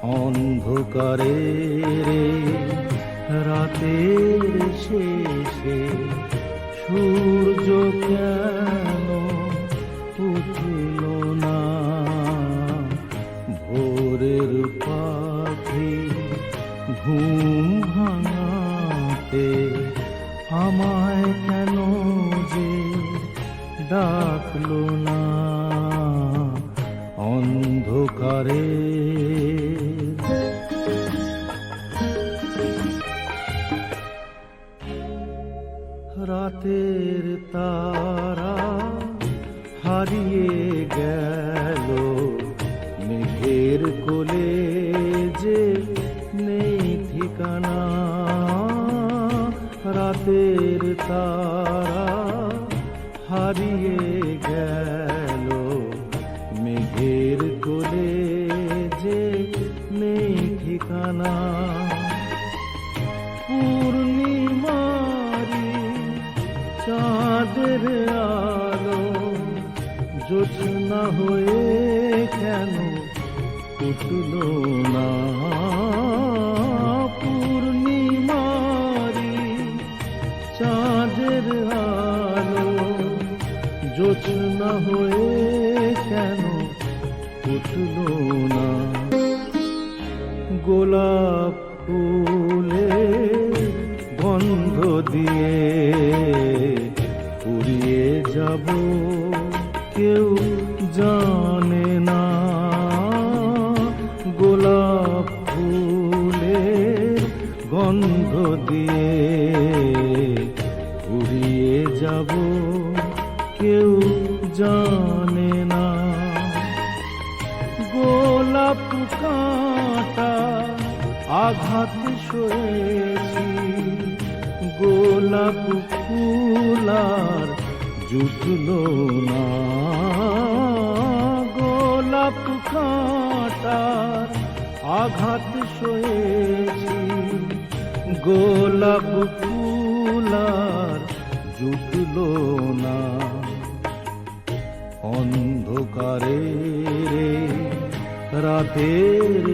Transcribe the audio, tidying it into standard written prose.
অন্ধকারে রে রাতের শেষে সূর্য কেন উঠিল না? ভোরের পাখি ঘুম ভাঙাতে আমায় কেন যে ডাকলো না? অন্ধকারে রাতের তারা হারিয়ে গেল, মেঘের কোলে যে নেই ঠিকানা। রাতের তারা হারিয়ে গেল, মেঘের কোলে যে নেই ঠিকানা। পূর্ণিমারি চাঁদের আলো জোছনা হয়ে কেন উঠল না? পূর্ণিমারি চাঁদের আলো জোছনা হয়ে কেন উঠল না? গোলাপ ফুলে গন্ধ দিয়ে উড়িয়ে যাব কেউ জানে না। গোলাপ ফুলে গন্ধ দিয়ে উড়িয়ে যাব কেউ জানে না। গোলাপ কাঁটা আঘাত সয়েছি, গোলাপ ফুলার জুটল না। গোলাপ কাঁটার আঘাত সয়েছি, গোলাপ ফুলার জুটল না। অন্ধকারে রাতের